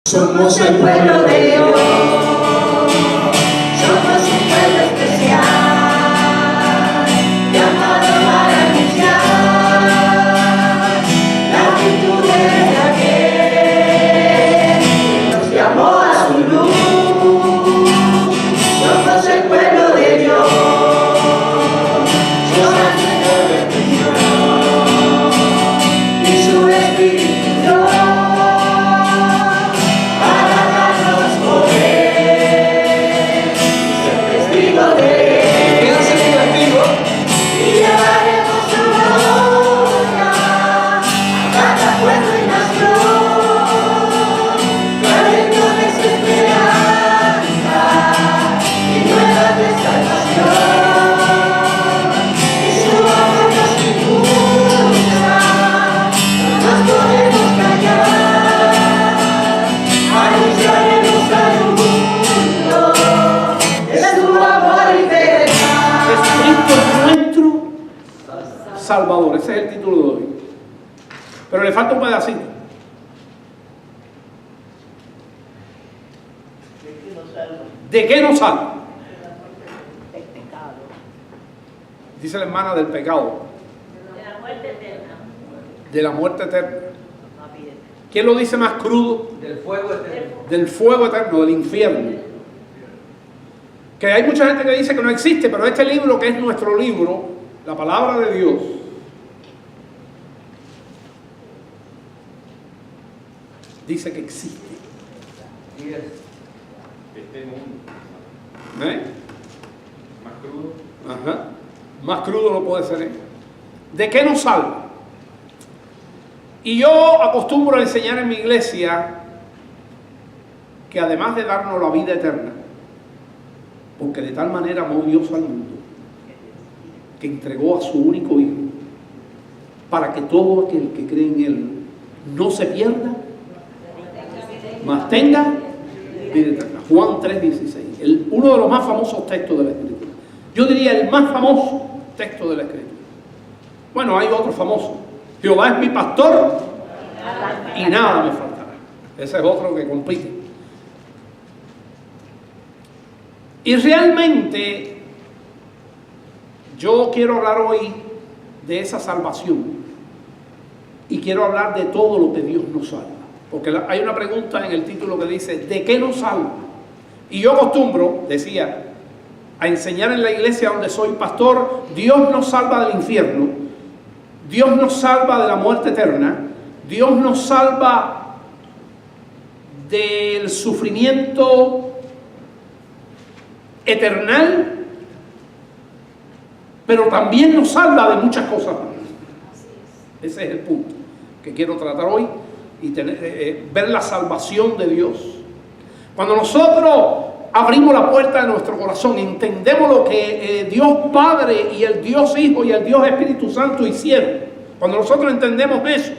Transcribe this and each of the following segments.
Somos el pueblo de Dios, somos un pueblo especial, llamado para anunciar las virtudes de aquel que nos llamó a su luz. Somos el pueblo de Dios, somos el pueblo de Dios, y su Espíritu Dios. Salvador, ese es el título de hoy. Pero le falta un pedacito. ¿De qué nos salva? Del pecado. Dice la hermana del pecado. De la muerte eterna. De la muerte eterna. ¿Quién lo dice más crudo? Del fuego eterno. Del fuego eterno, del infierno. Que hay mucha gente que dice que no existe, pero este libro, que es nuestro libro, la palabra de Dios, dice que existe. ¿Eh? Más crudo. Ajá. Más crudo no puede ser. ¿De qué nos salva? Y yo acostumbro a enseñar en mi iglesia que además de darnos la vida eterna, porque de tal manera amó Dios al mundo, que entregó a su único Hijo, para que todo aquel que cree en Él no se pierda, mas tenga vida eterna. Juan 3:16, uno de los más famosos textos de la Escritura. Yo diría el más famoso texto de la Escritura. Bueno, hay otro famoso. Jehová es mi pastor y nada me faltará. Ese es otro que compite. Y realmente yo quiero hablar hoy de esa salvación y quiero hablar de todo lo que Dios nos salva, porque hay una pregunta en el título que dice ¿de qué nos salva? Y yo acostumbro, decía, a enseñar en la iglesia donde soy pastor: Dios nos salva del infierno, Dios nos salva de la muerte eterna, Dios nos salva del sufrimiento eternal, pero también nos salva de muchas cosas más. Ese es el punto que quiero tratar hoy y ver la salvación de Dios. Cuando nosotros abrimos la puerta de nuestro corazón, entendemos lo que Dios Padre y el Dios Hijo y el Dios Espíritu Santo hicieron. Cuando nosotros entendemos eso,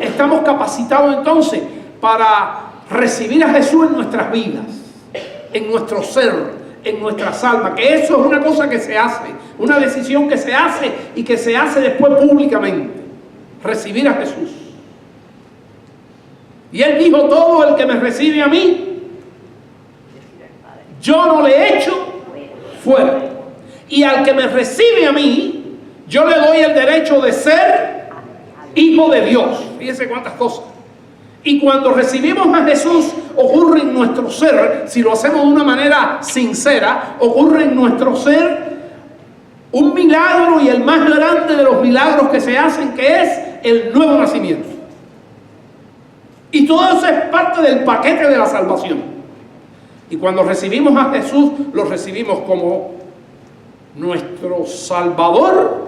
estamos capacitados entonces para recibir a Jesús en nuestras vidas, en nuestro ser, en nuestras almas, que eso es una cosa que se hace, una decisión que se hace y que se hace después públicamente: recibir a Jesús. Y Él dijo: todo el que me recibe a mí, yo no le echo fuera, y al que me recibe a mí, yo le doy el derecho de ser hijo de Dios. Fíjense cuántas cosas. Y cuando recibimos a Jesús, ocurre en nuestro ser, si lo hacemos de una manera sincera, ocurre en nuestro ser un milagro, y el más grande de los milagros que se hacen, que es el nuevo nacimiento. Y todo eso es parte del paquete de la salvación. Y cuando recibimos a Jesús, lo recibimos como nuestro Salvador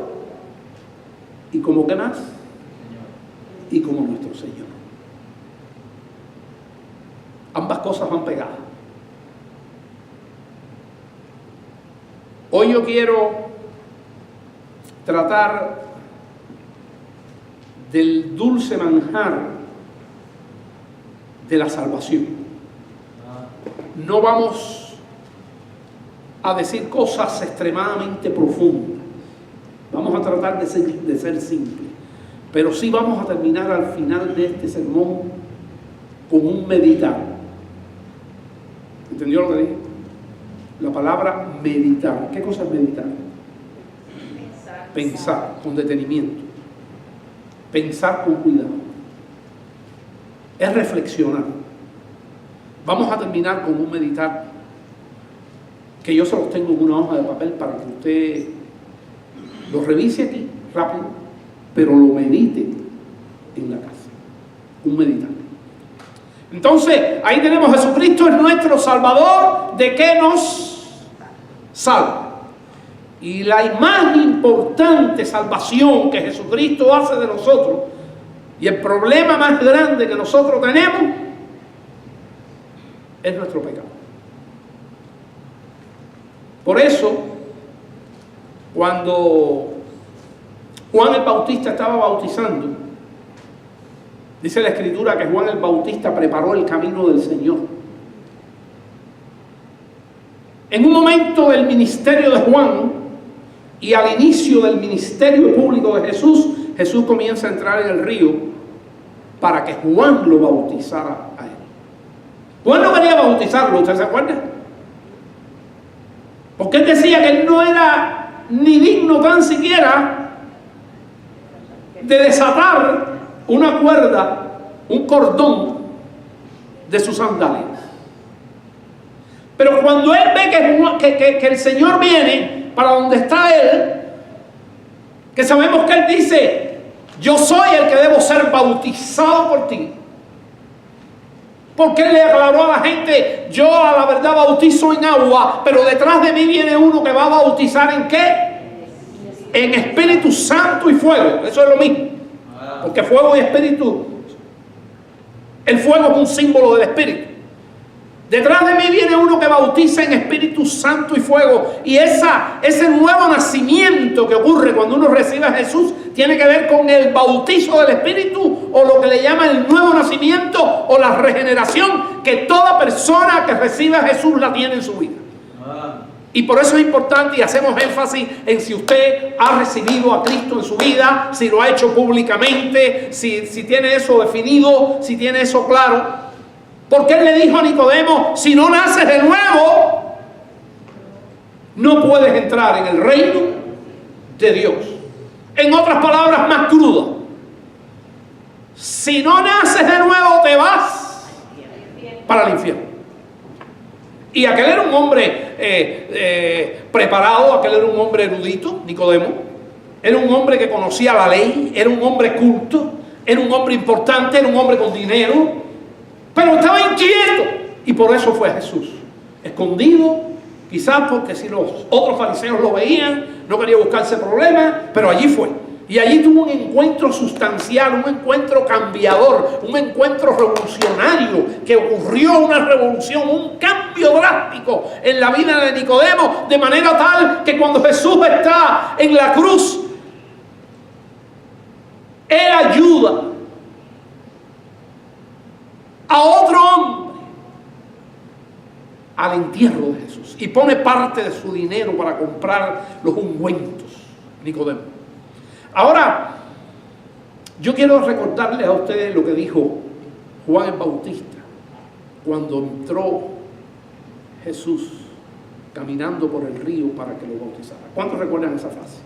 y como ¿qué más? Y como nuestro Señor. Ambas cosas van pegadas. Hoy yo quiero tratar del dulce manjar de la salvación. No vamos a decir cosas extremadamente profundas. Vamos a tratar de ser simples. Pero sí vamos a terminar al final de este sermón con un meditar. ¿Entendió lo que dije? La palabra meditar. ¿Qué cosa es meditar? Pensar con detenimiento. Pensar con cuidado. Es reflexionar. Vamos a terminar con un meditar que yo se los tengo en una hoja de papel para que usted lo revise aquí rápido, pero lo medite en la casa. Un meditar. Entonces, ahí tenemos: Jesucristo es nuestro Salvador. ¿De qué nos salva? Y la más importante salvación que Jesucristo hace de nosotros, y el problema más grande que nosotros tenemos, es nuestro pecado. Por eso, cuando Juan el Bautista estaba bautizando, dice la Escritura que Juan el Bautista preparó el camino del Señor. En un momento del ministerio de Juan y al inicio del ministerio público de Jesús, Jesús comienza a entrar en el río para que Juan lo bautizara a él. Juan no quería bautizarlo, ¿usted se acuerda? Porque él decía que él no era ni digno tan siquiera de desatar una cuerda, un cordón de sus sandalias. Pero cuando él ve que el Señor viene para donde está él, que sabemos que él dice: yo soy el que debo ser bautizado por ti. Porque él le aclaró a la gente: yo a la verdad bautizo en agua, pero detrás de mí viene uno que va a bautizar ¿en qué? En Espíritu Santo y fuego. Eso es lo mismo. Porque fuego y espíritu, el fuego es un símbolo del Espíritu. Detrás de mí viene uno que bautiza en Espíritu Santo y fuego. Y ese nuevo nacimiento que ocurre cuando uno recibe a Jesús tiene que ver con el bautizo del Espíritu, o lo que le llama el nuevo nacimiento o la regeneración, que toda persona que recibe a Jesús la tiene en su vida. Y por eso es importante, y hacemos énfasis en si usted ha recibido a Cristo en su vida, si lo ha hecho públicamente, si tiene eso definido, si tiene eso claro. Porque él le dijo a Nicodemo: si no naces de nuevo, no puedes entrar en el reino de Dios. En otras palabras más crudas: si no naces de nuevo, te vas para el infierno. Y aquel era un hombre preparado, aquel era un hombre erudito, Nicodemo. Era un hombre que conocía la ley, era un hombre culto, era un hombre importante, era un hombre con dinero, pero estaba inquieto. Y por eso fue a Jesús, escondido, quizás porque si los otros fariseos lo veían, no quería buscarse problemas, pero allí fue. Y allí tuvo un encuentro sustancial, un encuentro cambiador, un encuentro revolucionario, que ocurrió una revolución, un cambio drástico en la vida de Nicodemo, de manera tal que cuando Jesús está en la cruz, él ayuda a otro hombre al entierro de Jesús y pone parte de su dinero para comprar los ungüentos, Nicodemo. Ahora, yo quiero recordarles a ustedes lo que dijo Juan el Bautista cuando entró Jesús caminando por el río para que lo bautizara. ¿Cuántos recuerdan esa frase?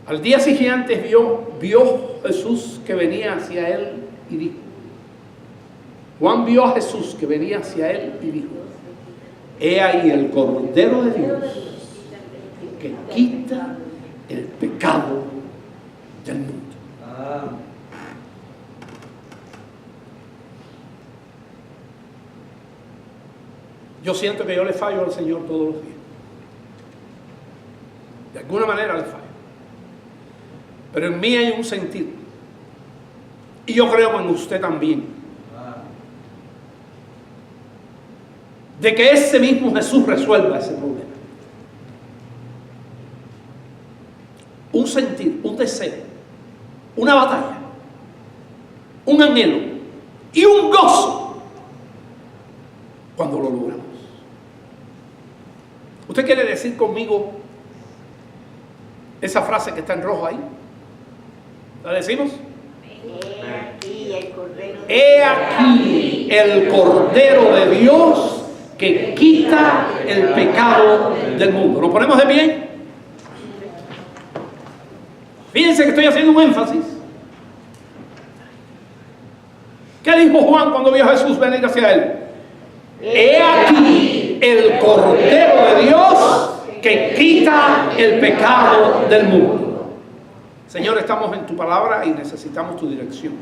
Al día siguiente vio Jesús que venía hacia él y dijo: Juan vio a Jesús que venía hacia él y dijo: he ahí el Cordero de Dios que quita el pecado del mundo. Yo siento que yo le fallo al Señor todos los días. De alguna manera le fallo. Pero en mí hay un sentir. Y yo creo en usted también. De que ese mismo Jesús resuelva ese problema. Un sentir, un deseo, una batalla, un anhelo y un gozo cuando lo logramos. ¿Usted quiere decir conmigo esa frase que está en rojo ahí? ¿La decimos? He aquí el Cordero He aquí el Cordero de Dios que quita el pecado del mundo. ¿Nos ponemos de pie? Fíjense que estoy haciendo un énfasis. ¿Qué dijo Juan cuando vio a Jesús venir hacia él? He aquí el Cordero de Dios que quita el pecado del mundo. Señor, estamos en tu palabra y necesitamos tu dirección.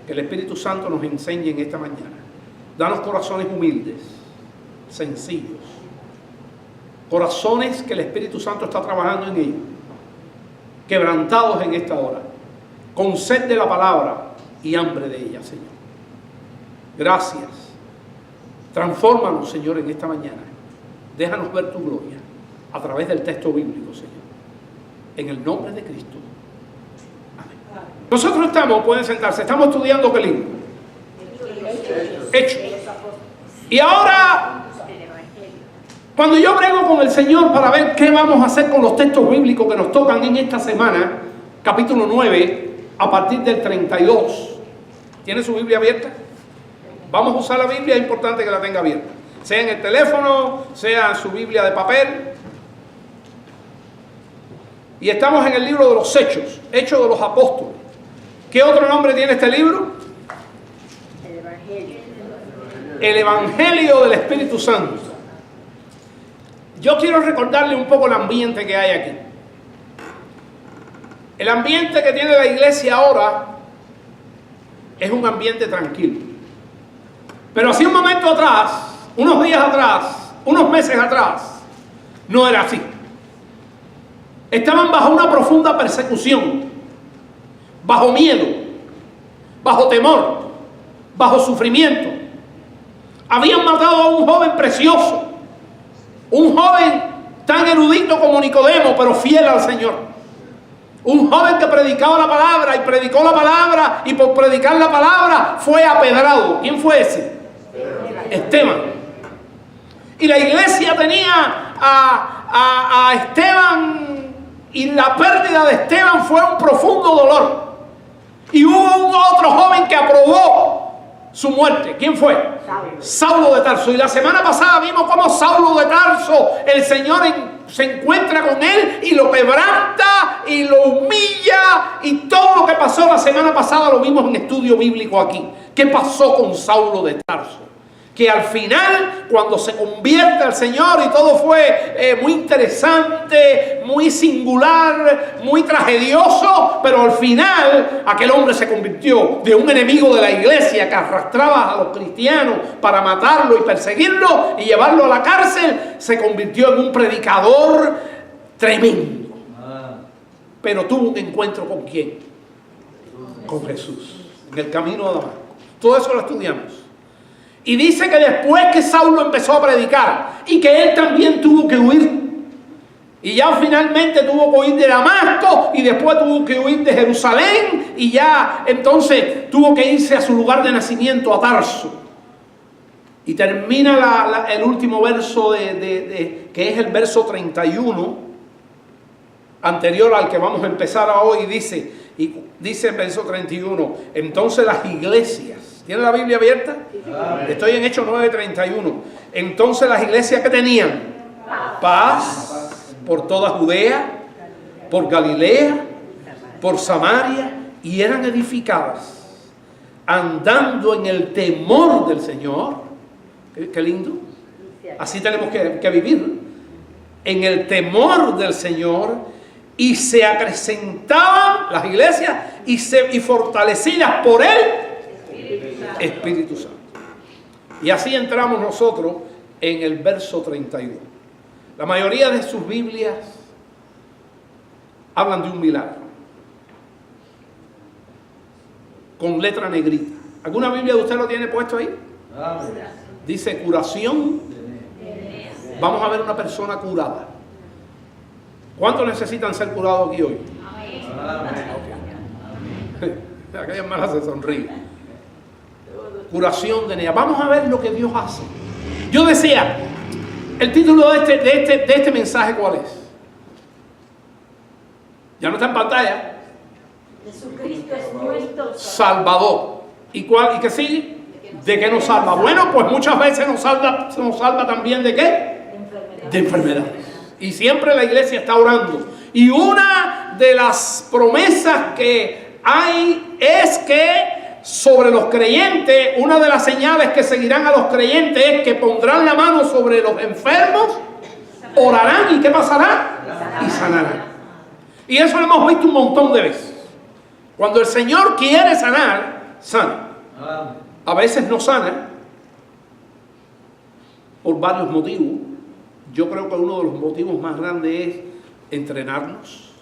Que el Espíritu Santo nos enseñe en esta mañana. Danos corazones humildes, sencillos. Corazones que el Espíritu Santo está trabajando en ellos. Quebrantados en esta hora. Con sed de la palabra y hambre de ella, Señor. Gracias. Transfórmanos, Señor, en esta mañana. Déjanos ver tu gloria a través del texto bíblico, Señor. En el nombre de Cristo. Amén. Nosotros pueden sentarse, estamos estudiando ¿qué libro? Hechos. Y ahora, cuando yo brego con el Señor para ver qué vamos a hacer con los textos bíblicos que nos tocan en esta semana, capítulo 9, a partir del 32. ¿Tiene su Biblia abierta? Vamos a usar la Biblia, es importante que la tenga abierta. Sea en el teléfono, sea en su Biblia de papel. Y estamos en el libro de los Hechos, Hechos de los Apóstoles. ¿Qué otro nombre tiene este libro? El Evangelio. El Evangelio del Espíritu Santo. Yo quiero recordarle un poco el ambiente que hay aquí. El ambiente que tiene la iglesia ahora es un ambiente tranquilo. Pero hace un momento atrás, unos días atrás, unos meses atrás, no era así. Estaban bajo una profunda persecución, bajo miedo, bajo temor, bajo sufrimiento. Habían matado a un joven precioso, un joven tan erudito como Nicodemo, pero fiel al Señor. Un joven que predicaba la palabra y predicó la palabra y por predicar la palabra fue apedrado. ¿Quién fue ese? Esteban. Y la iglesia tenía a Esteban y la pérdida de Esteban fue un profundo dolor. Y hubo un otro joven que aprobó su muerte. ¿Quién fue? Saulo de Tarso. Y la semana pasada vimos cómo Saulo de Tarso, el Señor se encuentra con él y lo quebranta y lo humilla, y todo lo que pasó la semana pasada lo vimos en estudio bíblico aquí. ¿Qué pasó con Saulo de Tarso? Que al final, cuando se convierte al Señor y todo fue muy interesante, muy singular, muy tragedioso, pero al final aquel hombre se convirtió de un enemigo de la iglesia que arrastraba a los cristianos para matarlo y perseguirlo y llevarlo a la cárcel, se convirtió en un predicador tremendo. Pero tuvo un encuentro ¿con quién? Con Jesús, en el camino de Damasco. Todo eso lo estudiamos. Y dice que después que Saulo empezó a predicar y que él también tuvo que huir. Y ya finalmente tuvo que huir de Damasco y después tuvo que huir de Jerusalén y ya entonces tuvo que irse a su lugar de nacimiento, a Tarso. Y termina el último verso que es el verso 31, anterior al que vamos a empezar hoy, dice el verso 31, entonces las iglesias, ¿tiene la Biblia abierta? Estoy en Hechos 9:31. Entonces las iglesias que tenían paz por toda Judea, por Galilea, por Samaria, y eran edificadas, andando en el temor del Señor. Qué lindo. Así tenemos que vivir. En el temor del Señor, y se acrecentaban las iglesias y fortalecidas por él Espíritu Santo. Y así entramos nosotros en el verso 32. La mayoría de sus Biblias hablan de un milagro con letra negrita. ¿Alguna Biblia de usted lo tiene puesto ahí? Dice curación. Vamos a ver una persona curada. ¿Cuántos necesitan ser curados aquí hoy? Okay. Aquella hermana se sonríe. Curación de Eneas. Vamos a ver lo que Dios hace. Yo decía, el título de este mensaje, ¿cuál es? Ya no está en pantalla. Jesucristo es nuestro Salvador. ¿Y qué sigue? ¿De qué nos salva? Bueno, pues muchas veces nos salva también ¿de qué? De enfermedades. Y siempre la iglesia está orando. Y una de las promesas que hay es que sobre los creyentes, una de las señales que seguirán a los creyentes es que pondrán la mano sobre los enfermos, orarán y ¿qué pasará? Y sanarán. Y eso lo hemos visto un montón de veces. Cuando el Señor quiere sanar, sana. A veces no sana por varios motivos. Yo creo que uno de los motivos más grandes es entrenarnos,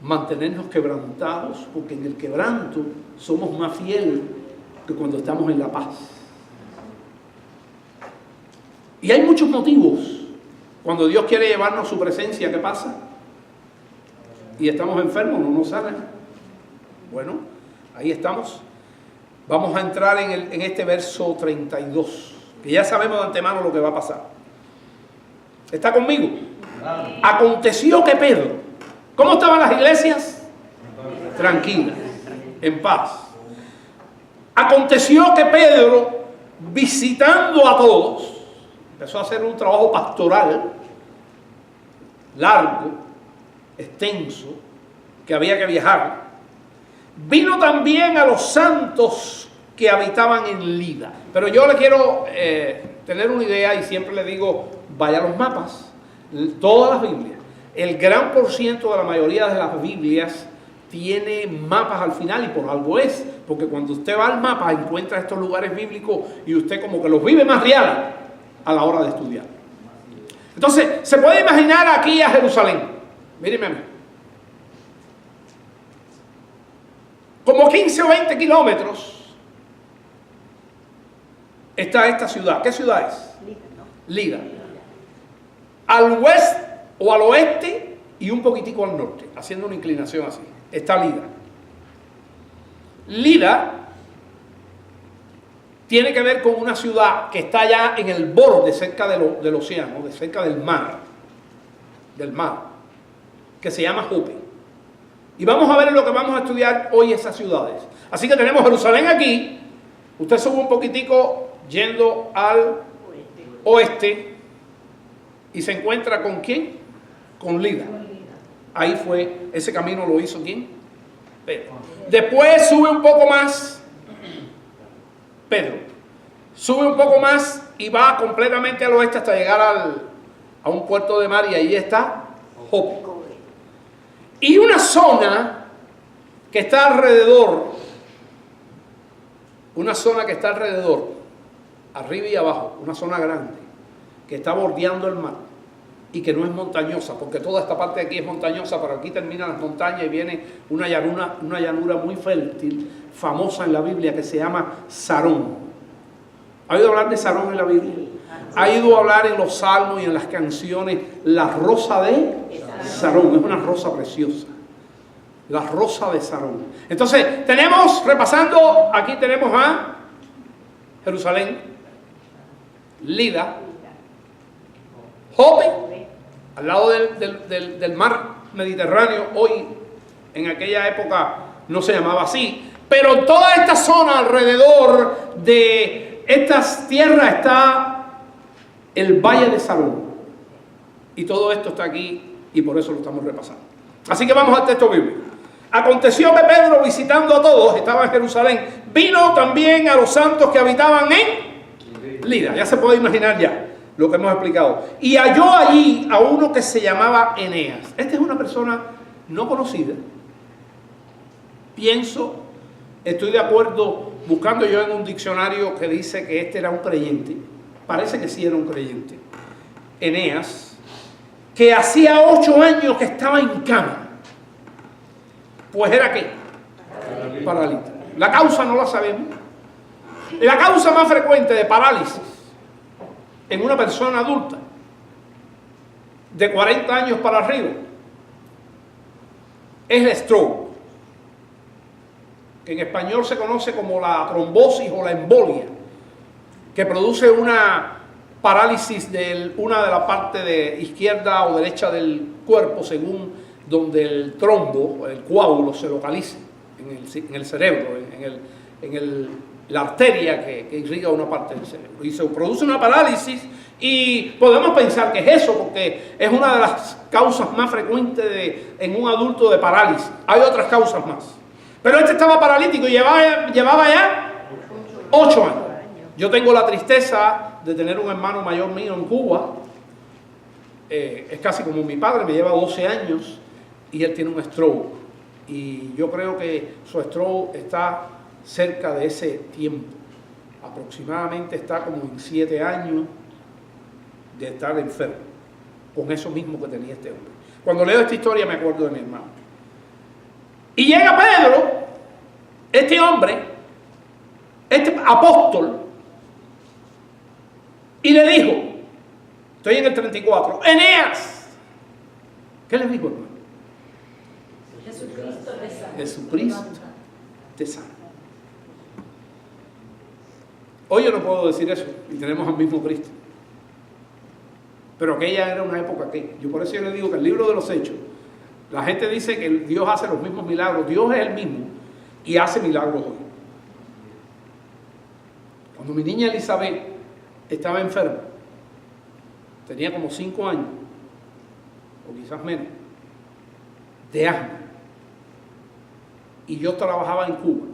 mantenernos quebrantados, porque en el quebranto somos más fieles que cuando estamos en la paz. Y hay muchos motivos. Cuando Dios quiere llevarnos a su presencia, ¿qué pasa? Y estamos enfermos, no nos sana. Bueno, ahí estamos. Vamos a entrar en este verso 32, que ya sabemos de antemano lo que va a pasar. ¿Está conmigo? Aconteció que Pedro, ¿cómo estaban las iglesias? Tranquilas, en paz. Aconteció que Pedro, visitando a todos, empezó a hacer un trabajo pastoral largo, extenso, que había que viajar. Vino también a los santos que habitaban en Lida. Pero yo le quiero tener una idea y siempre le digo, vaya a los mapas, todas las Biblias. El gran por ciento de la mayoría de las Biblias tiene mapas al final y por algo es, porque cuando usted va al mapa encuentra estos lugares bíblicos y usted como que los vive más reales a la hora de estudiar. Entonces, se puede imaginar aquí a Jerusalén. Mírenme a mí. Como 15 o 20 kilómetros está esta ciudad. ¿Qué ciudad es? Lida. Al oeste o al oeste y un poquitico al norte, haciendo una inclinación así, está Lida. Lida tiene que ver con una ciudad que está allá en el borde, cerca del océano, cerca del mar, que se llama Jope. Y vamos a ver lo que vamos a estudiar hoy esas ciudades. Así que tenemos Jerusalén aquí. Usted sube un poquitico yendo al oeste y se encuentra ¿con quién? Con Lida. Ahí fue, ese camino lo hizo ¿quién? Pedro. Después sube un poco más Pedro. Sube un poco más y va completamente al oeste hasta llegar a un puerto de mar y ahí está Jope. Y una zona que está alrededor, arriba y abajo, una zona grande, que está bordeando el mar y que no es montañosa, porque toda esta parte de aquí es montañosa, pero aquí terminan las montañas y viene una llanura muy fértil, famosa en la Biblia, que se llama Sarón. ¿Ha oído hablar de Sarón en la Biblia? ¿Ha oído hablar en los salmos y en las canciones la rosa de Sarón? Es una rosa preciosa. La rosa de Sarón. Entonces, repasando, aquí tenemos a Jerusalén, Lida, Jope, al lado del mar Mediterráneo. Hoy, en aquella época, no se llamaba así. Pero toda esta zona alrededor de estas tierras está el Valle de Sarón. Y todo esto está aquí y por eso lo estamos repasando. Así que vamos al texto bíblico. Aconteció que Pedro, visitando a todos, estaba en Jerusalén, vino también a los santos que habitaban en Lida. Ya se puede imaginar ya lo que hemos explicado. Y halló allí a uno que se llamaba Eneas. Esta es una persona no conocida. Estoy de acuerdo, buscando yo en un diccionario que dice que este era un creyente. Parece que sí era un creyente. Eneas, que hacía 8 años que estaba en cama. Pues era ¿qué? Paralítico. La causa no la sabemos. La causa más frecuente de parálisis en una persona adulta de 40 años para arriba es el stroke, que en español se conoce como la trombosis o la embolia, que produce una parálisis de una de la parte de izquierda o derecha del cuerpo según donde el trombo, el coágulo se localice. en el cerebro, la arteria que irriga una parte del cerebro. Y se produce una parálisis y podemos pensar que es eso, porque es una de las causas más frecuentes en un adulto de parálisis. Hay otras causas más. Pero este estaba paralítico y llevaba ya 8 años. Yo tengo la tristeza de tener un hermano mayor mío en Cuba. Es casi como mi padre, me lleva 12 años y él tiene un stroke. Y yo creo que su stroke está cerca de ese tiempo. Aproximadamente está como en 7 años de estar enfermo, con eso mismo que tenía este hombre. Cuando leo esta historia me acuerdo de mi hermano. Y llega Pedro, este hombre, este apóstol, y le dijo, estoy en el 34, Eneas. ¿Qué le dijo, hermano? Jesucristo te sana. Jesucristo te sana. Hoy yo no puedo decir eso, y tenemos al mismo Cristo. Pero aquella era una época que, por eso yo le digo que el libro de los Hechos, la gente dice que Dios hace los mismos milagros, Dios es el mismo y hace milagros hoy. Cuando mi niña Elizabeth estaba enferma, tenía como 5 años, o quizás menos, de asma, y yo trabajaba en Cuba,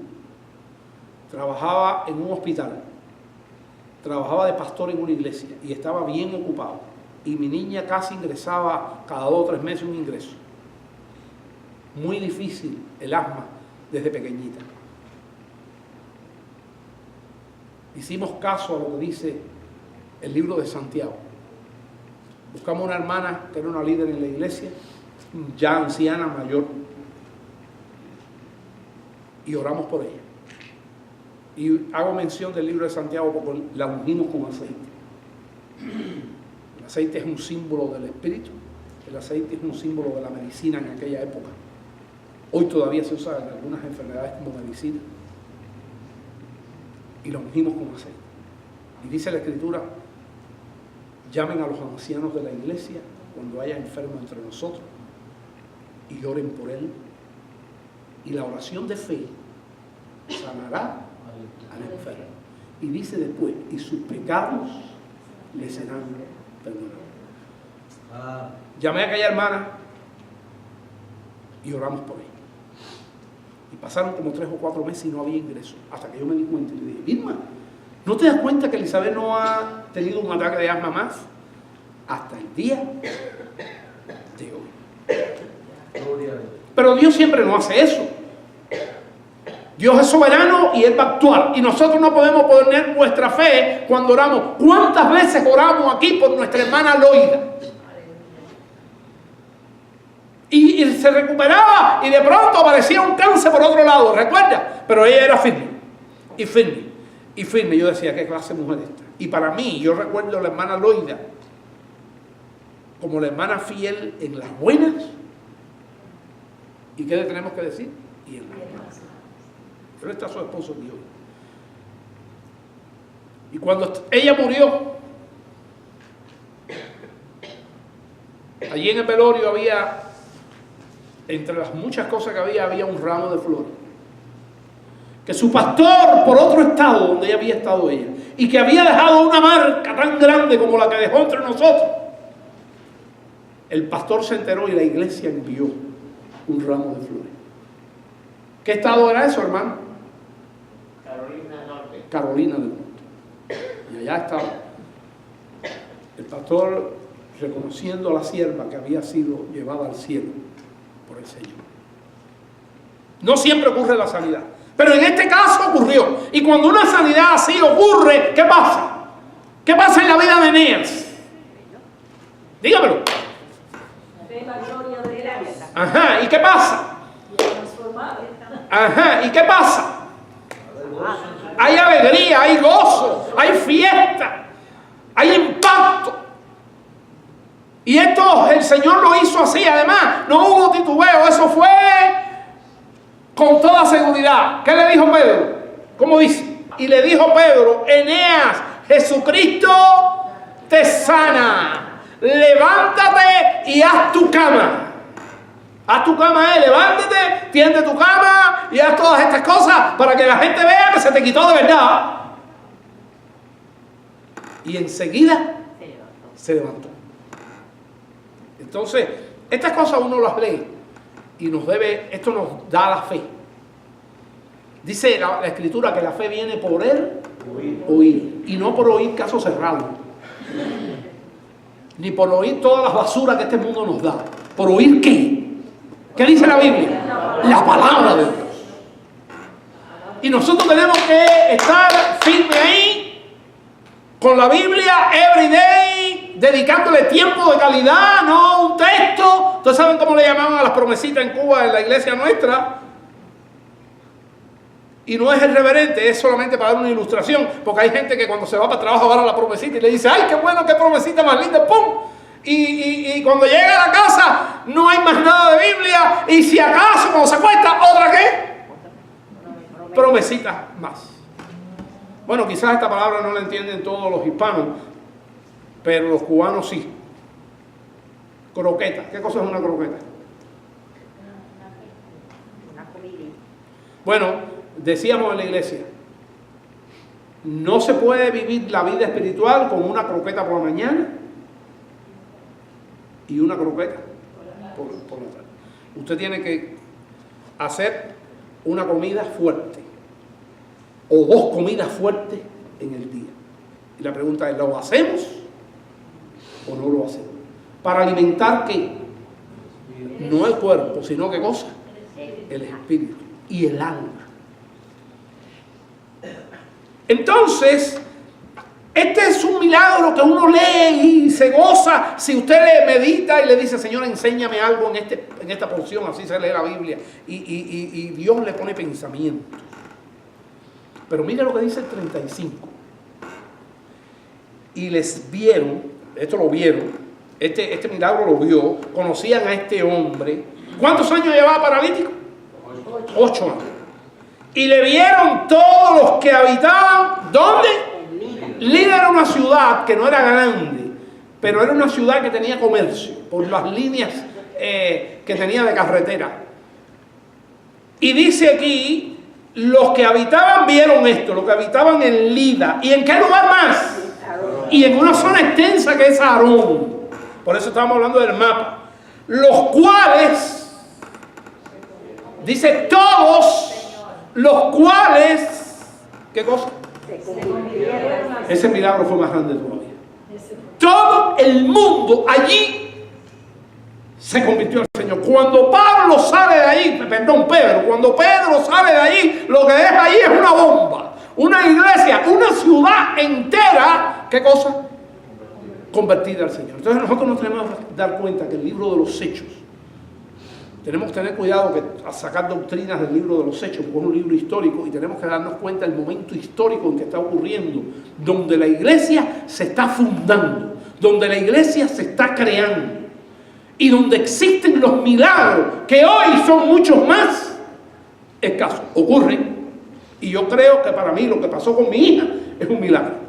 trabajaba en un hospital, trabajaba de pastor en una iglesia y estaba bien ocupado. Y mi niña casi ingresaba cada 2 o 3 meses un ingreso. Muy difícil el asma desde pequeñita. Hicimos caso a lo que dice el libro de Santiago. Buscamos una hermana que era una líder en la iglesia, ya anciana, mayor, y oramos por ella. Y hago mención del libro de Santiago porque la ungimos con aceite. El aceite es un símbolo del espíritu, el aceite es un símbolo de la medicina en aquella época. Hoy todavía se usa en algunas enfermedades como medicina. Y lo ungimos con aceite. Y dice la Escritura, llamen a los ancianos de la iglesia cuando haya enfermo entre nosotros y oren por él. Y la oración de fe sanará al enfermo. Y dice después, y sus pecados le serán perdonados. Llamé a aquella hermana y oramos por ella. Y pasaron como 3 o 4 meses y no había ingreso. Hasta que yo me di cuenta y le dije, Vilma, ¿no te das cuenta que Elizabeth no ha tenido un ataque de asma más? Hasta el día de hoy. Pero Dios siempre no hace eso. Dios es soberano y Él va a actuar. Y nosotros no podemos poner nuestra fe cuando oramos. ¿Cuántas veces oramos aquí por nuestra hermana Loida? Y se recuperaba y de pronto aparecía un cáncer por otro lado, ¿recuerda? Pero ella era firme, y firme, y firme. Yo decía, ¿qué clase de mujer esta? Y para mí, yo recuerdo a la hermana Loida como la hermana fiel en las buenas. ¿Y qué le tenemos que decir? Y en las malas. Pero está su esposo Dios. Y cuando ella murió, allí en el velorio había, entre las muchas cosas que había un ramo de flores. Que su pastor, por otro estado donde había estado ella, y que había dejado una marca tan grande como la que dejó entre nosotros, el pastor se enteró y la iglesia envió un ramo de flores. ¿Qué estado era eso, hermano? Carolina del Norte. Carolina del Norte. Y allá estaba el pastor reconociendo a la sierva que había sido llevada al cielo por el Señor. No siempre ocurre la sanidad, pero en este caso ocurrió. Y cuando una sanidad así ocurre, ¿qué pasa? ¿Qué pasa en la vida de Eneas? Dígamelo. Ve la gloria de Dios. Ajá, ¿y qué pasa? Transformado. Ajá, ¿y qué pasa? Hay alegría, hay gozo, hay fiesta, hay impacto. Y esto el Señor lo hizo así, además, no hubo titubeo, eso fue con toda seguridad. ¿Qué le dijo Pedro? ¿Cómo dice? Y le dijo Pedro, Eneas, Jesucristo te sana, levántate y haz tu cama. Haz tu cama, levántate, tiende tu cama y haz todas estas cosas para que la gente vea que se te quitó de verdad. Y enseguida se levantó. Entonces, estas cosas uno las lee y esto nos da la fe. Dice la Escritura que la fe viene por el oír. Y no por oír caso cerrado. Ni por oír todas las basuras que este mundo nos da. ¿Por oír qué? ¿Qué dice la Biblia? La palabra de Dios. Y nosotros tenemos que estar firmes ahí, con la Biblia, every day, dedicándole tiempo de calidad, no un texto. Ustedes saben cómo le llamaban a las promesitas en Cuba, en la iglesia nuestra. Y no es el reverente, es solamente para dar una ilustración, porque hay gente que cuando se va para trabajo agarra la promesita y le dice, ¡ay, qué bueno, qué promesita más linda! ¡Pum! Y cuando llega a la casa no hay más nada de Biblia, y si acaso cuando se acuesta, ¿otra qué? Promesita más. Bueno, quizás esta palabra no la entienden todos los hispanos, pero los cubanos sí. Croqueta. ¿Qué cosa es una croqueta? Una comida. Bueno, decíamos en la iglesia, no se puede vivir la vida espiritual con una croqueta por la mañana y una croqueta por la tarde. Usted tiene que hacer una comida fuerte o dos comidas fuertes en el día. Y la pregunta es, ¿lo hacemos o no lo hacemos? ¿Para alimentar qué? No el cuerpo, sino ¿qué cosa? El espíritu y el alma. Entonces, este es un milagro que uno lee y se goza. Si usted le medita y le dice, Señor, enséñame algo en esta porción, así se lee la Biblia, y Dios le pone pensamiento. Pero mire lo que dice el 35. Y les vieron, esto lo vieron, este milagro lo vio, conocían a este hombre. ¿Cuántos años llevaba paralítico? 8 años. Y le vieron todos los que habitaban, ¿dónde? Lida era una ciudad que no era grande, pero era una ciudad que tenía comercio, por las líneas que tenía de carretera. Y dice aquí, los que habitaban vieron esto, los que habitaban en Lida. ¿Y en qué lugar más? Y en una zona extensa que es Aarón. Por eso estábamos hablando del mapa. Los cuales, dice todos, los cuales, ¿qué cosa? Ese milagro fue más grande todavía. Todo el mundo allí se convirtió al Señor. Cuando Pablo sale de ahí, cuando Pedro sale de ahí, lo que deja ahí es una bomba, una iglesia, una ciudad entera, ¿qué cosa? Convertida al Señor. Entonces nosotros nos tenemos que dar cuenta que el libro de los Hechos, tenemos que tener cuidado a sacar doctrinas del libro de los Hechos, porque es un libro histórico, y tenemos que darnos cuenta del momento histórico en que está ocurriendo, donde la iglesia se está fundando, donde la iglesia se está creando, y donde existen los milagros, que hoy son muchos más escasos. Ocurren, y yo creo que para mí lo que pasó con mi hija es un milagro.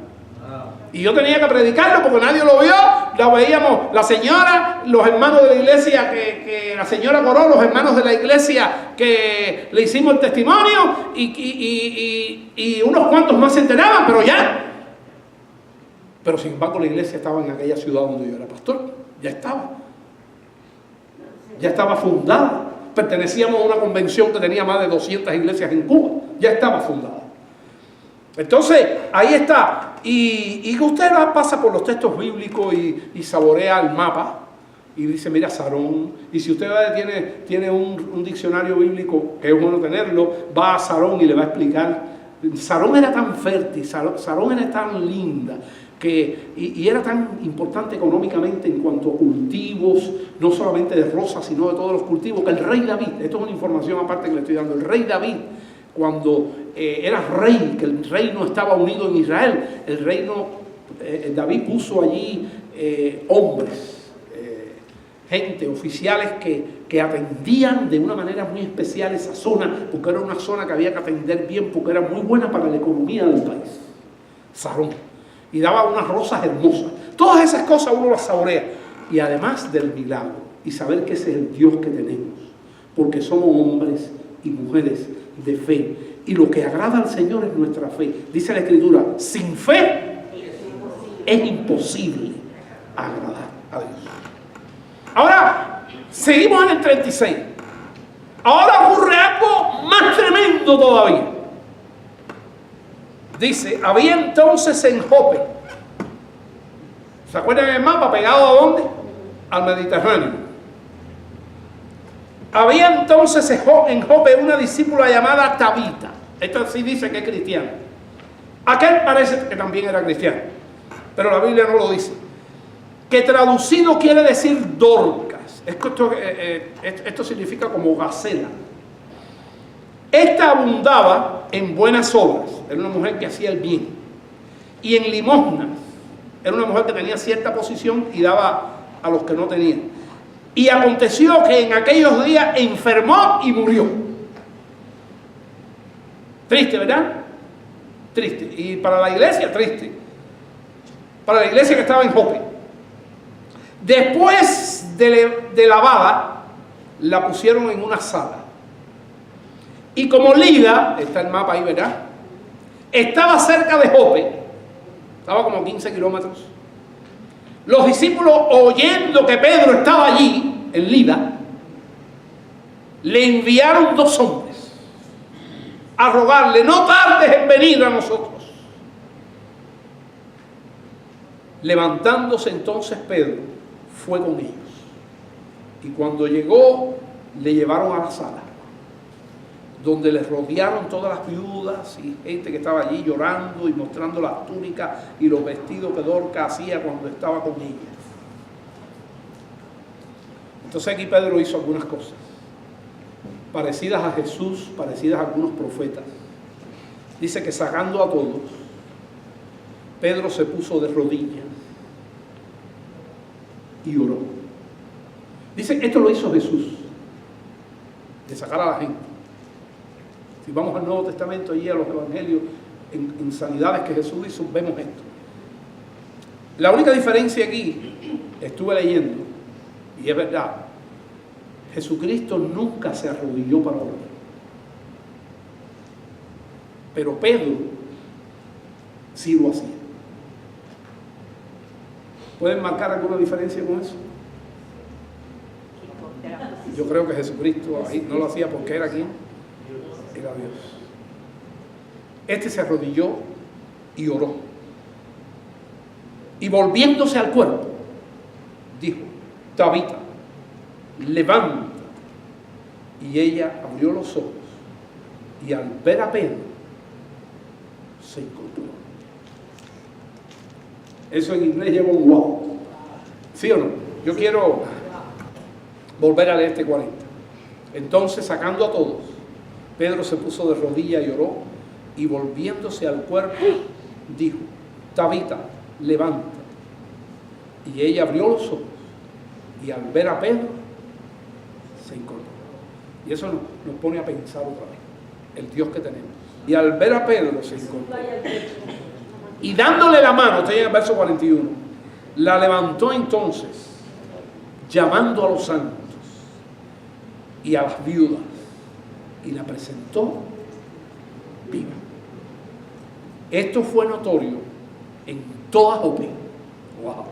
Y yo tenía que predicarlo porque nadie lo vio. La veíamos la señora, los hermanos de la iglesia que la señora Coró, los hermanos de la iglesia que le hicimos el testimonio y unos cuantos más se enteraban, pero ya. Pero sin embargo la iglesia estaba en aquella ciudad donde yo era pastor. Ya estaba fundada. Pertenecíamos a una convención que tenía más de 200 iglesias en Cuba. Ya estaba fundada. Entonces, ahí está. Y que usted pasa por los textos bíblicos y saborea el mapa y dice, mira, Sarón. Y si usted tiene un diccionario bíblico, que es bueno tenerlo, va a Sarón y le va a explicar. Sarón era tan fértil, Sarón era tan linda, y era tan importante económicamente en cuanto a cultivos, no solamente de rosas, sino de todos los cultivos, que el rey David, esto es una información aparte que le estoy dando, el rey David, cuando era rey, que el reino estaba unido en Israel, David puso allí hombres, gente, oficiales que atendían de una manera muy especial esa zona, porque era una zona que había que atender bien, porque era muy buena para la economía del país. Sarón. Y daba unas rosas hermosas. Todas esas cosas uno las saborea. Y además del milagro, y saber que ese es el Dios que tenemos. porque somos hombres y mujeres de fe. Y lo que agrada al Señor es nuestra fe. Dice la Escritura, sin fe es imposible agradar a Dios. Ahora, seguimos en el 36. Ahora ocurre algo más tremendo todavía. Dice, había entonces en Jope, ¿se acuerdan el mapa? ¿Pegado a dónde? Al Mediterráneo. Había entonces en Jope una discípula llamada Tabita. Esta sí dice que es cristiana. Aquel parece que también era cristiano, pero la Biblia no lo dice. Que traducido quiere decir Dorcas. Esto significa como gacela. Esta abundaba en buenas obras. Era una mujer que hacía el bien. Y en limosnas. Era una mujer que tenía cierta posición y daba a los que no tenían. Y aconteció que en aquellos días enfermó y murió. Triste, ¿verdad? Triste. Y para la iglesia, triste. Para la iglesia que estaba en Jope. Después de lavada, la pusieron en una sala. Y como Lida, está el mapa ahí, ¿verdad? Estaba cerca de Jope, estaba como 15 kilómetros. Los discípulos, oyendo que Pedro estaba allí, en Lida, le enviaron 2 hombres a rogarle, no tardes en venir a nosotros. Levantándose entonces Pedro, fue con ellos. Y cuando llegó, le llevaron a la sala, donde les rodearon todas las viudas y gente que estaba allí llorando y mostrando las túnicas y los vestidos que Dorcas hacía cuando estaba con ella. Entonces aquí Pedro hizo algunas cosas parecidas a Jesús, parecidas a algunos profetas. Dice que sacando a todos, Pedro se puso de rodillas y oró. Dice, esto lo hizo Jesús, de sacar a la gente. Si vamos al Nuevo Testamento, allí a los evangelios, en sanidades que Jesús hizo, vemos esto. La única diferencia aquí, estuve leyendo, y es verdad, Jesucristo nunca se arrodilló para orar. Pero Pedro sí lo hacía. ¿Pueden marcar alguna diferencia con eso? Yo creo que Jesucristo ahí no lo hacía porque era ¿quién? Era Dios. Este se arrodilló y oró. Y volviéndose al cuerpo, dijo, Tabita, levántate. Y ella abrió los ojos y al ver a Pedro se incorporó. Eso en inglés lleva un wow. ¿Sí o no? Yo quiero volver a leer este 40. Entonces, sacando a todos, Pedro se puso de rodillas y oró, y volviéndose al cuerpo, dijo, Tabita, levántate. Y ella abrió los ojos, y al ver a Pedro, se incorporó. Y eso nos pone a pensar otra vez, el Dios que tenemos. Y al ver a Pedro, se incorporó. Y dándole la mano, estoy en el verso 41, la levantó entonces, llamando a los santos y a las viudas, y la presentó viva. Esto fue notorio en toda Jope. Wow.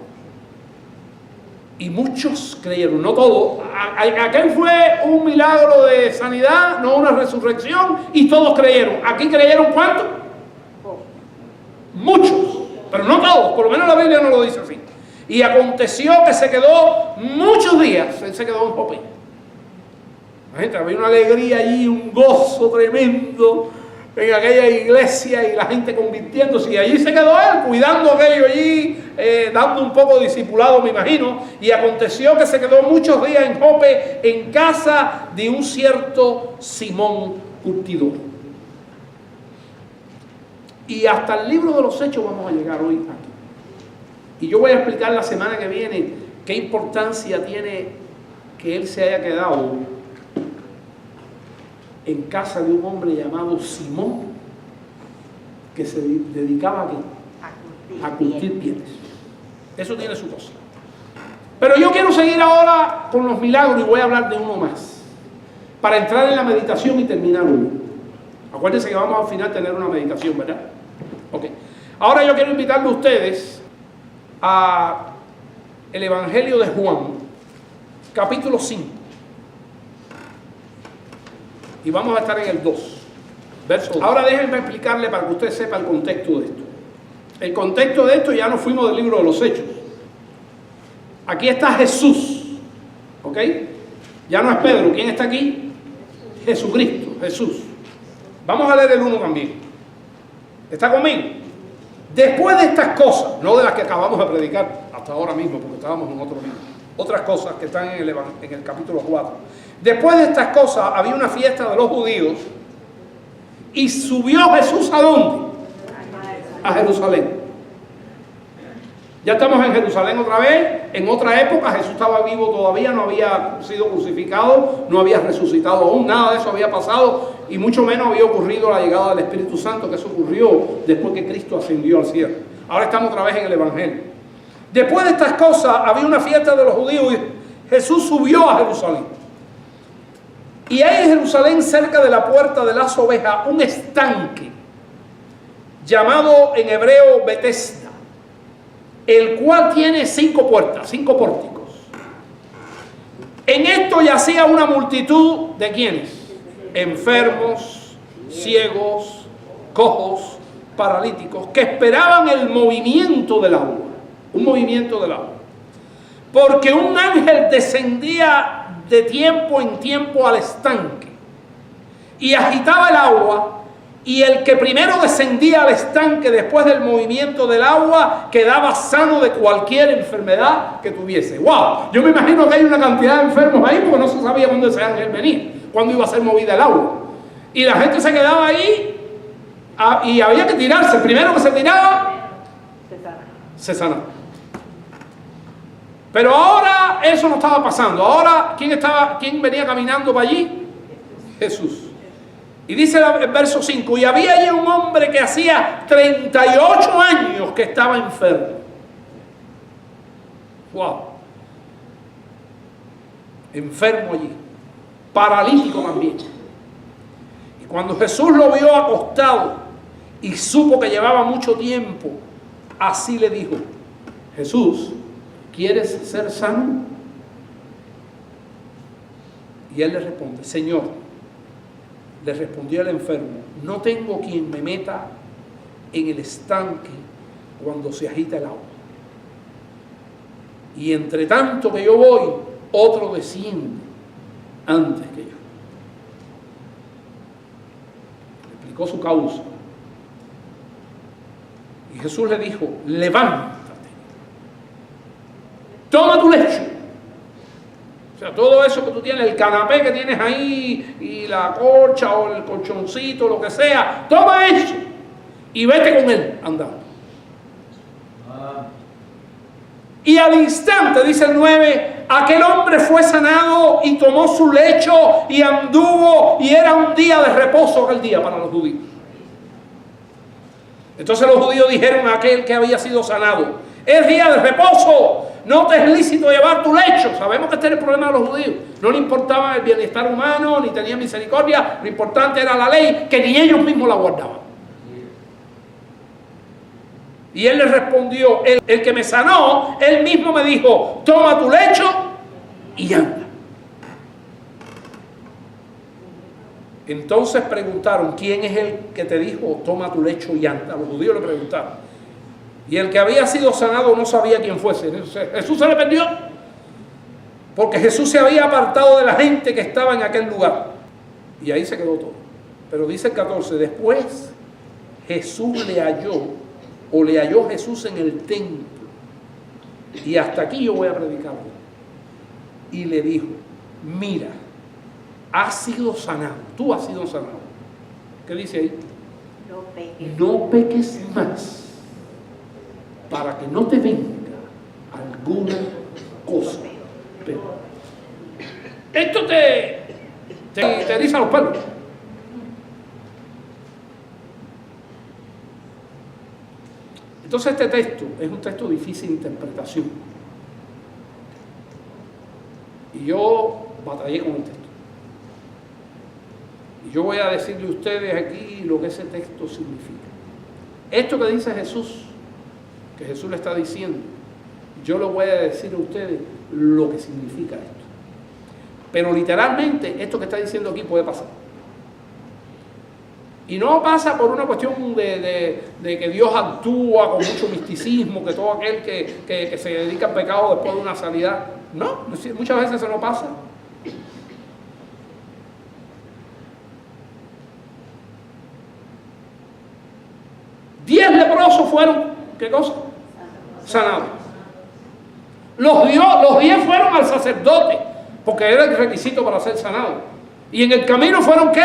Y muchos creyeron, no todos. Aquel fue un milagro de sanidad, no una resurrección, y todos creyeron. ¿Aquí creyeron cuántos? Muchos, pero no todos, por lo menos la Biblia no lo dice así. Y aconteció que se quedó muchos días, él se quedó en Jope. La gente, había una alegría allí, un gozo tremendo en aquella iglesia y la gente convirtiéndose. Y allí se quedó él, cuidando aquello allí, dando un poco de discipulado, me imagino. Y aconteció que se quedó muchos días en Jope, en casa de un cierto Simón curtidor. Y hasta el libro de los Hechos vamos a llegar hoy aquí. Y yo voy a explicar la semana que viene qué importancia tiene que él se haya quedado en casa de un hombre llamado Simón, que se dedicaba a curtir pieles. Eso tiene su cosa. Pero yo quiero seguir ahora con los milagros y voy a hablar de uno más. para entrar en la meditación y terminar uno. Acuérdense que vamos al final a tener una meditación, ¿verdad? Ok. Ahora yo quiero invitarle a ustedes a el Evangelio de Juan, capítulo 5. Y vamos a estar en el 2, verso 2. Ahora déjenme explicarle para que usted sepa el contexto de esto. El contexto de esto ya nos fuimos del libro de los Hechos. Aquí está Jesús, ¿ok? Ya no es Pedro. ¿Quién está aquí? Jesucristo, Jesús. Vamos a leer el 1 también. ¿Está conmigo? Después de estas cosas, no de las que acabamos de predicar hasta ahora mismo, porque estábamos en otro libro, otras cosas que están en el capítulo 4. Después de estas cosas había una fiesta de los judíos y subió Jesús ¿a dónde? A Jerusalén. Ya estamos en Jerusalén otra vez. En otra época Jesús estaba vivo todavía, no había sido crucificado, no había resucitado aún, nada de eso había pasado y mucho menos había ocurrido la llegada del Espíritu Santo, que eso ocurrió después que Cristo ascendió al cielo. Ahora estamos otra vez en el Evangelio. Después de estas cosas había una fiesta de los judíos y Jesús subió a Jerusalén. Y hay en Jerusalén, cerca de la puerta de las ovejas, un estanque llamado en hebreo Betesda, el cual tiene 5 puertas, 5 pórticos. En esto yacía una multitud de ¿quiénes? Enfermos, ciegos, cojos, paralíticos, que esperaban el movimiento del agua, un movimiento del agua. Porque un ángel descendía de tiempo en tiempo al estanque y agitaba el agua, y el que primero descendía al estanque después del movimiento del agua quedaba sano de cualquier enfermedad que tuviese. ¡Wow! Yo me imagino que hay una cantidad de enfermos ahí porque no se sabía cuándo ese ángel venía, cuándo iba a ser movida el agua. Y la gente se quedaba ahí y había que tirarse. El primero que se tiraba, se sanaba. Pero ahora eso no estaba pasando. Ahora, ¿quién venía caminando para allí? Jesús. Y dice el verso 5, y había allí un hombre que hacía 38 años que estaba enfermo. Wow. Enfermo allí. Paralítico también. Y cuando Jesús lo vio acostado y supo que llevaba mucho tiempo, así le dijo: Jesús, ¿quieres ser sano? Y él le responde: Señor, le respondió el enfermo, no tengo quien me meta en el estanque cuando se agita el agua. Y entre tanto que yo voy, otro desciende antes que yo. Le explicó su causa. Y Jesús le dijo: levántate, toma tu lecho. O sea, todo eso que tú tienes, el canapé que tienes ahí, y la colcha o el colchoncito, lo que sea, toma eso y vete con él andando. Y al instante, dice el 9, aquel hombre fue sanado y tomó su lecho y anduvo, y era un día de reposo aquel día para los judíos. Entonces los judíos dijeron a aquel que había sido sanado: es día de reposo, no te es lícito llevar tu lecho. Sabemos que este era el problema de los judíos. No le importaba el bienestar humano, ni tenían misericordia. Lo importante era la ley, que ni ellos mismos la guardaban. Y él le respondió: el que me sanó, él mismo me dijo, toma tu lecho y anda. Entonces preguntaron: ¿quién es el que te dijo, toma tu lecho y anda? Los judíos le preguntaron. Y el que había sido sanado no sabía quién fuese. Jesús se le perdió, porque Jesús se había apartado de la gente que estaba en aquel lugar. Y ahí se quedó todo. Pero dice el 14, después Jesús le halló Jesús en el templo. Y hasta aquí yo voy a predicar. Y le dijo: mira, has sido sanado, tú has sido sanado. ¿Qué dice ahí? No peques más, para que no te venga alguna cosa peor. Esto te eriza los pelos. Entonces este texto es un texto difícil de interpretación. Y yo batallé con el texto. Y yo voy a decirle a ustedes aquí lo que ese texto significa. Esto que dice Jesús, que Jesús le está diciendo, yo le voy a decir a ustedes lo que significa esto. Pero literalmente esto que está diciendo aquí puede pasar. Y no pasa por una cuestión de que Dios actúa con mucho misticismo, que todo aquel que se dedica al pecado después de una sanidad. No, muchas veces eso no pasa. Diez leprosos fueron, ¿qué cosa? Sanados. Los 10 fueron al sacerdote, porque era el requisito para ser sanado. Y en el camino fueron, ¿qué?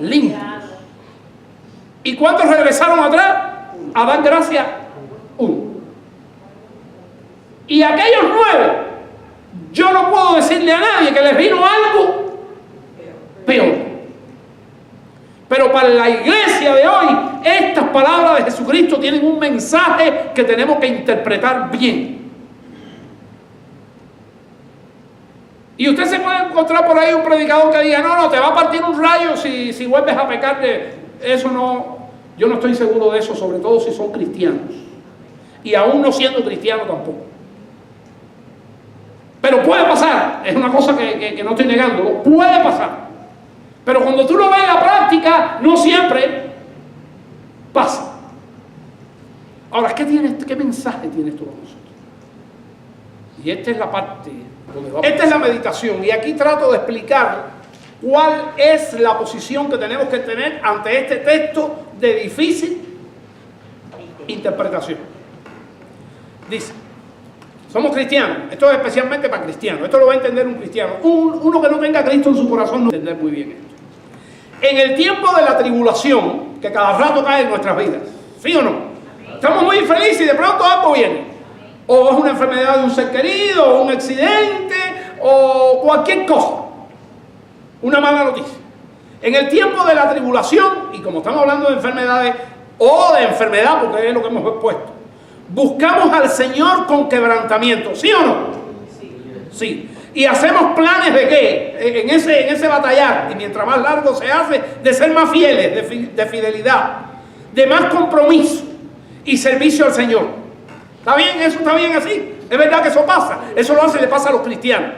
Limpios. ¿Y cuántos regresaron atrás? A dar gracias. Uno. Y aquellos 9, yo no puedo decirle a nadie que les vino algo peor. Pero para la iglesia de hoy, estas palabras de Jesucristo tienen un mensaje que tenemos que interpretar bien. Y usted se puede encontrar por ahí un predicador que diga, no, te va a partir un rayo si vuelves a pecar. Eso no, yo no estoy seguro de eso, sobre todo si son cristianos. Y aún no siendo cristiano tampoco. Pero puede pasar, es una cosa que no estoy negando, puede pasar. Pero cuando tú lo ves en la práctica, no siempre pasa. Ahora, ¿qué mensaje tiene esto para nosotros? Y esta es la parte donde vamos. Esta es la meditación, y aquí trato de explicar cuál es la posición que tenemos que tener ante este texto de difícil interpretación. Dice, somos cristianos, esto es especialmente para cristianos, esto lo va a entender un cristiano. Uno que no tenga a Cristo en su corazón no va a entender muy bien esto. En el tiempo de la tribulación, que cada rato cae en nuestras vidas, ¿sí o no? Estamos muy felices y de pronto algo viene. O es una enfermedad de un ser querido, o un accidente, o cualquier cosa. Una mala noticia. En el tiempo de la tribulación, y como estamos hablando de enfermedades, o de enfermedad, porque es lo que hemos expuesto, buscamos al Señor con quebrantamiento, ¿sí o no? Sí. Y hacemos planes de qué, en ese batallar, y mientras más largo se hace, de ser más fieles, de fidelidad, de más compromiso y servicio al Señor. ¿Está bien? ¿Eso está bien así? Es verdad que eso pasa. Eso le pasa a los cristianos.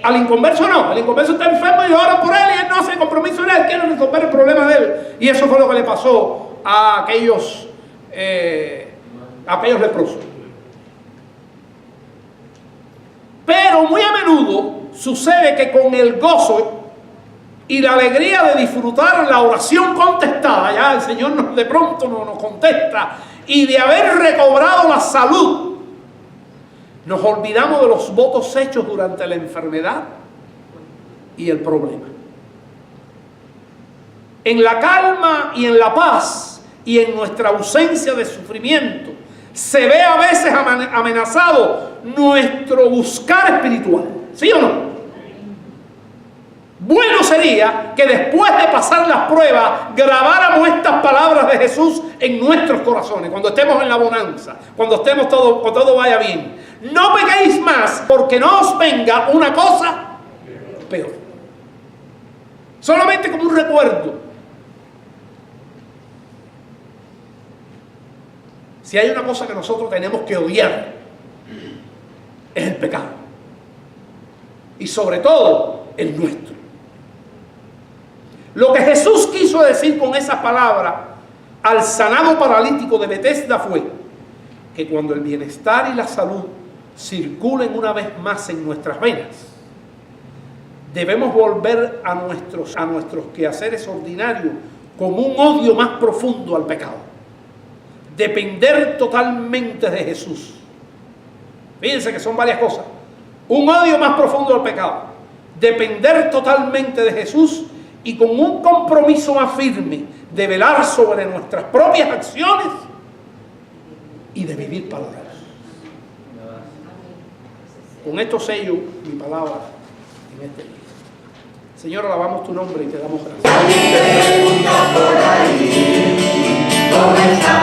Al inconverso no. El inconverso está enfermo y oran por él y él no hace compromiso en él, quiere resolver el problema de él. Y eso fue lo que le pasó a aquellos leprosos. Pero muy a menudo sucede que con el gozo y la alegría de disfrutar la oración contestada, ya el Señor de pronto nos contesta, y de haber recobrado la salud, nos olvidamos de los votos hechos durante la enfermedad y el problema. En la calma y en la paz y en nuestra ausencia de sufrimiento, se ve a veces amenazado nuestro buscar espiritual. ¿Sí o no? Bueno sería que después de pasar las pruebas grabáramos estas palabras de Jesús en nuestros corazones, cuando estemos en la bonanza, cuando estemos cuando todo vaya bien. No pequéis más, porque no os venga una cosa peor. Solamente como un recuerdo. Si hay una cosa que nosotros tenemos que odiar, es el pecado. Y sobre todo, el nuestro. Lo que Jesús quiso decir con esa palabra al sanado paralítico de Betesda fue que cuando el bienestar y la salud circulen una vez más en nuestras venas, debemos volver a nuestros quehaceres ordinarios con un odio más profundo al pecado. Depender totalmente de Jesús. Fíjense que son varias cosas. Un odio más profundo al pecado. Depender totalmente de Jesús y con un compromiso más firme de velar sobre nuestras propias acciones y de vivir para Dios. Con esto sello mi palabra en este día. Señor, alabamos tu nombre y te damos gracias. Alguien te pregunta por ahí, ¿dónde está